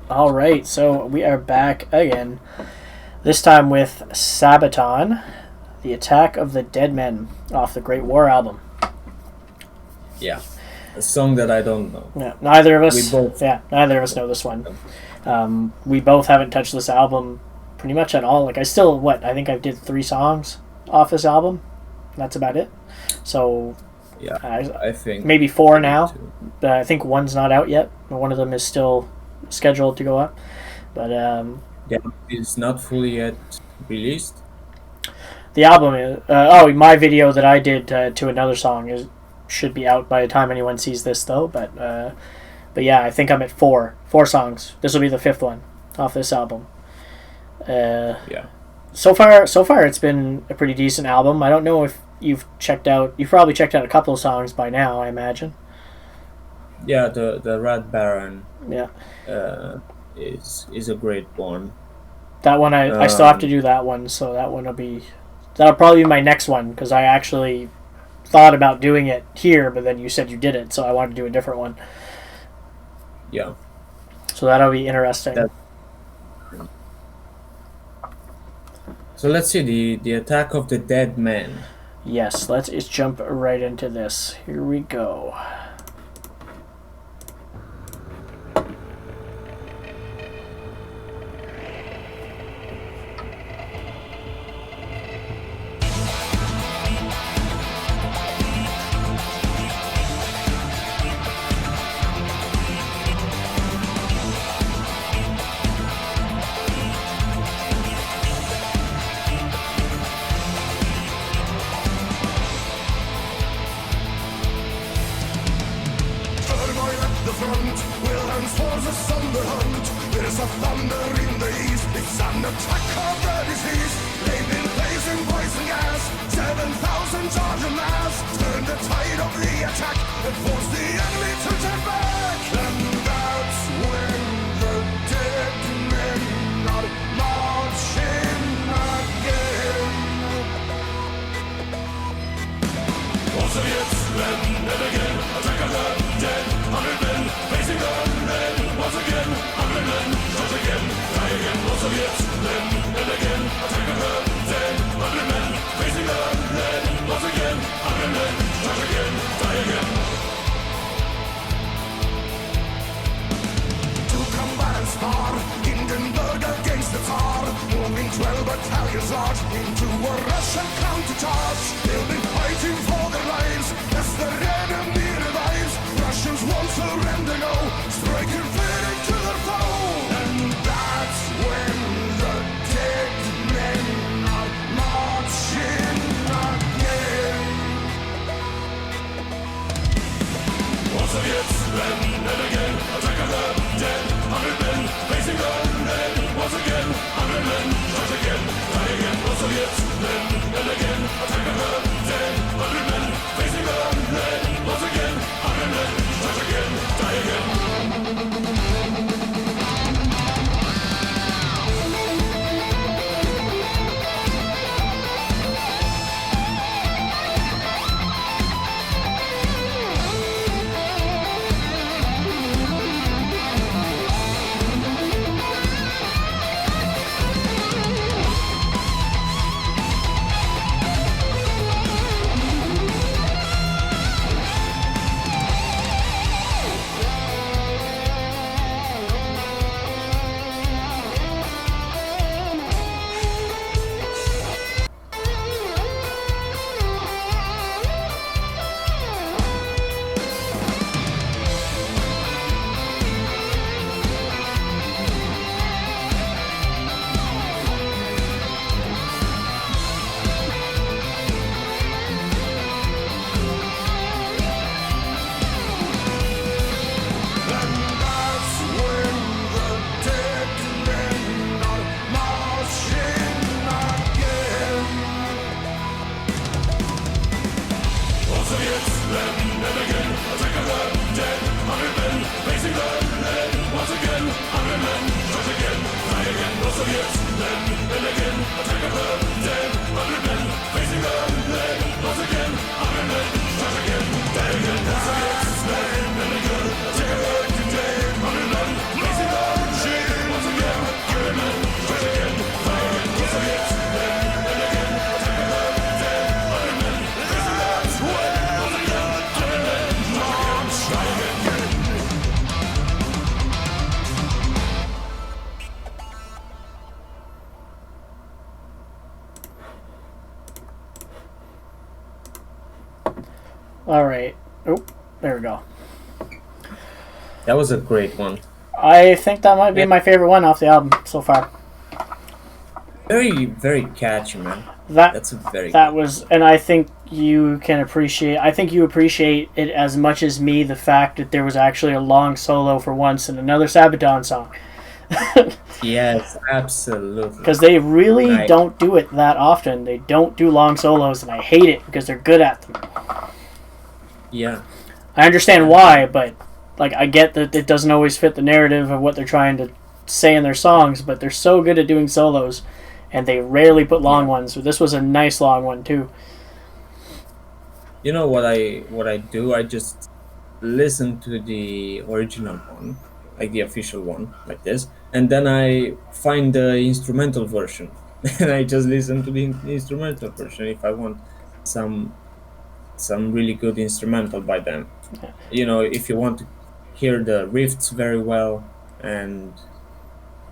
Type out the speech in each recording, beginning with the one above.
All right, so we are back again. This time with Sabaton, the Attack of the Dead Men off the Great War album. Yeah, a song that I don't know. Yeah, neither of us. We both. Neither of us know this one. We both haven't touched this album pretty much at all. Like I think I did 3 songs off this album. That's about it. So Yeah, I think maybe 4 now. too. I think one's not out yet. One of them is still scheduled to go up. But Yeah, it's not fully yet released. the album is my video that I did to another song should be out by the time anyone sees this though. But yeah, I think I'm at 4 songs. This will be the 5th one off this album. Yeah, So far it's been a pretty decent album. I don't know if you've probably checked out a couple of songs by now, I imagine. yeah. The Rat Baron Yeah. is a great one. That one I still have to do that one, so that'll probably be my next one because I actually thought about doing it here, but then you said you did it, so I wanted to do a different one. Yeah, So that'll be interesting. so let's see the Attack of the Dead Men. Yes, let's just jump right into this. Here we go. Turmoil at the front, Wilhelm's forces on the hunt. There's a thunder in the east, it's an attack of the disease. They've been blazing poison gas, 7,000 charge en masse. Turn the tide of the attack and force the enemy to turn back. And that's when the dead men are marching again. All Soviets, then and again, attack of the dead. 100 men facing the lead. Once again, 100 men charge again, die again. All Soviets, then and again, attack of the dead. 100 men facing the lead. Once again, 100 men charge again, die again. To combat and spar, Hindenburg against the Tsar. Moving 12 battalions large into a Russian countercharge. They'll be fighting for their lives as the enemy revives. Russians won't surrender, no, striking fear into their foe. And that's when the dead men are marching again. All Soviets, then and again, attack of the dead. 100 men facing the lead. Once again, 100 men charge again, die again. All Soviets, then and again, attack of the dead. 100 men facing the lead. Once again, 100 men charge again, die again. All right. Oh, there we go. That was a great one. I think that might be my favorite one off the album so far. Very, very catchy, man. That That's a very that good. was, and I think you can appreciate. I think you appreciate it as much as me. The fact that there was actually a long solo for once in another Sabaton song, Yes, absolutely. because they really Right. don't do it that often. They don't do long solos, and I hate it because they're good at them. Yeah. I understand why, but like I get that it doesn't always fit the narrative of what they're trying to say in their songs. But they're so good at doing solos, and they rarely put long ones. So this was a nice long one too. You know what I do? I just listen to the original one, like the official one, like this, and then I find the instrumental version, and I just listen to the instrumental version if I want some really good instrumental by them. Yeah. You know, if you want to hear the riffs very well and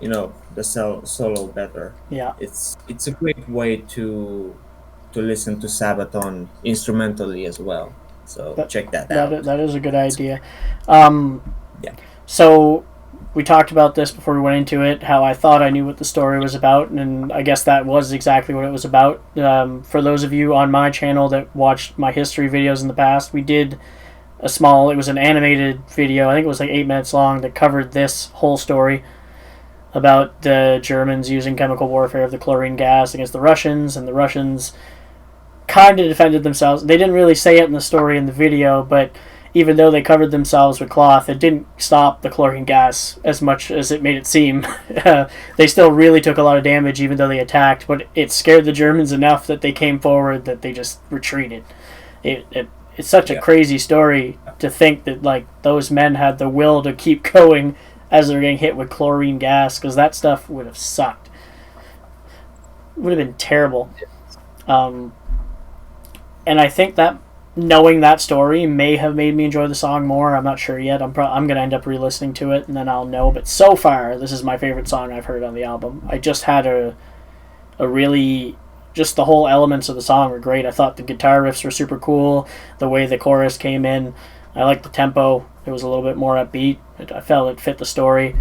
the solo better, Yeah, it's a great way to listen to Sabaton instrumentally as well. So That- check that out. that is a good idea. Um, Yeah. So we talked about this before we went into it. How I thought I knew what the story was about, and I guess that was exactly what it was about. For those of you on my channel that watched my history videos in the past, we did a small. It was an animated video. I think it was like 8 minutes long that covered this whole story about the Germans using chemical warfare of the chlorine gas against the Russians, and the Russians kind of defended themselves. They didn't really say it in the story in the video, but even though they covered themselves with cloth, it didn't stop the chlorine gas as much as it made it seem. They still really took a lot of damage even though they attacked, but it scared the Germans enough that they came forward that they just retreated. It's such a crazy story to think that like those men had the will to keep going as they're getting hit with chlorine gas, because that stuff would have sucked. It would have been terrible. And I think that knowing that story may have made me enjoy the song more. I'm not sure yet. I'm going to end up re-listening to it, and then I'll know. But so far, this is my favorite song I've heard on the album. I just had a really... Just the whole elements of the song were great. I thought the guitar riffs were super cool. The way the chorus came in. I liked the tempo. It was a little bit more upbeat. I felt it fit the story.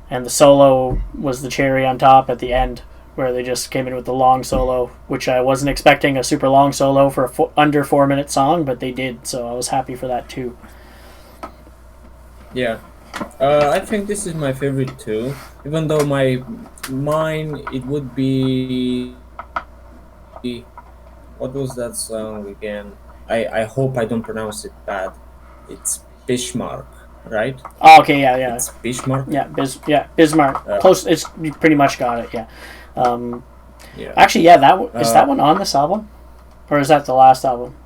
And the solo was the cherry on top at the end, where they just came in with the long solo, which I wasn't expecting a super long solo for a under 4 minute song, but they did, so I was happy for that too. Yeah. I think this is my favorite too. Even though mine it would be, what was that song again? I hope I don't pronounce it bad. It's Bismarck, right? Oh, okay, yeah. It's Bismarck. Yeah, Bismarck. Close. It's you pretty much got it. Yeah. Yeah. Actually, yeah. Is that one on this album, or is that the last album?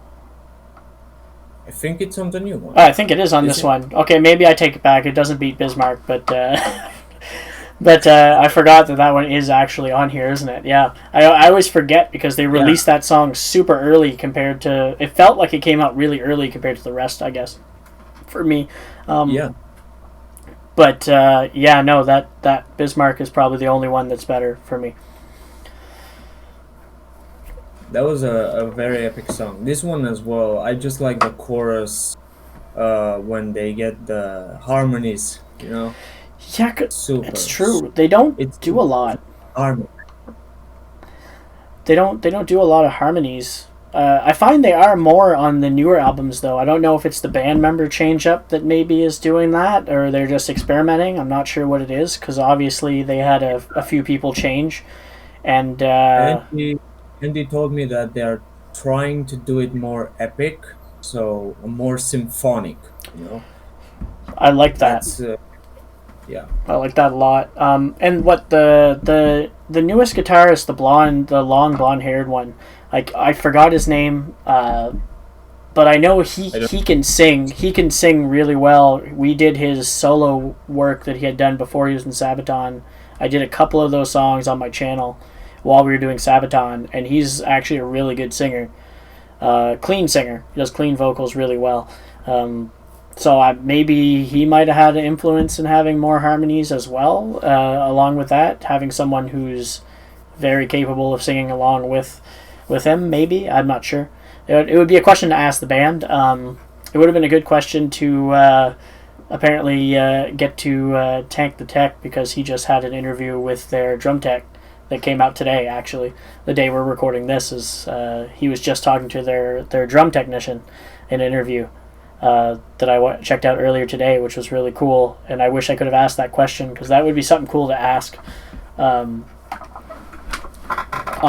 I think it's on the new one. I think it is on Is this it? one. Okay, maybe I take it back. It doesn't beat Bismarck, but I forgot that one is actually on here, isn't it? Yeah. I always forget because they released that song super early compared to. It felt like it came out really early compared to the rest, I guess. For me. Yeah. But no, that Bismarck is probably the only one that's better for me. That was a very epic song. This one as well. I just like the chorus when they get the harmonies, Yeah, Super. it's true. They don't do a lot. Harmony. They don't do a lot of harmonies. I find they are more on the newer albums, though. I don't know if it's the band member change up that maybe is doing that, or they're just experimenting. I'm not sure what it is, because obviously they had a few people change, and Andy told me that they are trying to do it more epic, so more symphonic. I like that. That's yeah. I like that a lot. And what the newest guitarist, the long blonde haired one, like I forgot his name, but I know he can sing. He can sing really well. We did his solo work that he had done before he was in Sabaton. I did a couple of those songs on my channel while we were doing Sabaton, and he's actually a really good singer. Clean singer. He does clean vocals really well. So maybe he might have had an influence in having more harmonies as well. Along with that, having someone who's very capable of singing along with him, maybe. I'm not sure. it would be a question to ask the band. It would have been a good question to apparently get to Tank the Tech, because he just had an interview with their drum tech that came out today. Actually, the day we're recording this is he was just talking to their drum technician in an interview that I checked out earlier today, which was really cool. And I wish I could have asked that question, because that would be something cool to ask on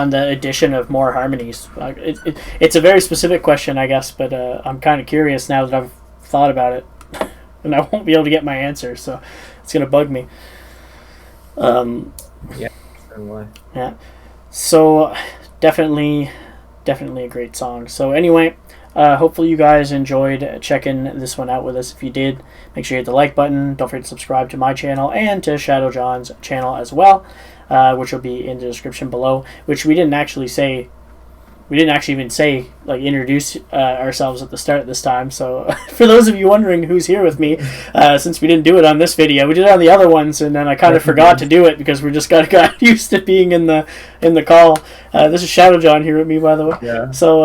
the addition of more harmonies. It's a very specific question, I guess, but I'm kind of curious now that I've thought about it, and I won't be able to get my answer, so it's gonna bug me. Yeah. Why? Yeah. So definitely a great song. So anyway, hopefully you guys enjoyed checking this one out with us. If you did, make sure you hit the like button. Don't forget to subscribe to my channel and to Shadow John's channel as well, which will be in the description below. Which we didn't actually even say, like, introduce ourselves at the start this time. So for those of you wondering who's here with me, since we didn't do it on this video, we did it on the other ones, and then I kind of forgot to do it because we just got used to being in the call. This is Shadow John here with me, by the way. Yeah. So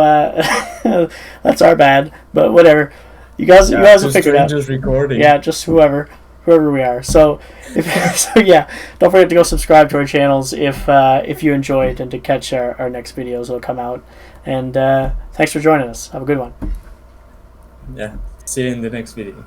that's our bad, but whatever. You guys will figure it out. Just recording. Yeah, just whoever we are. So, yeah, don't forget to go subscribe to our channels if you enjoyed, and to catch our next videos that'll come out. And thanks for joining us. Have a good one. Yeah. See you in the next video.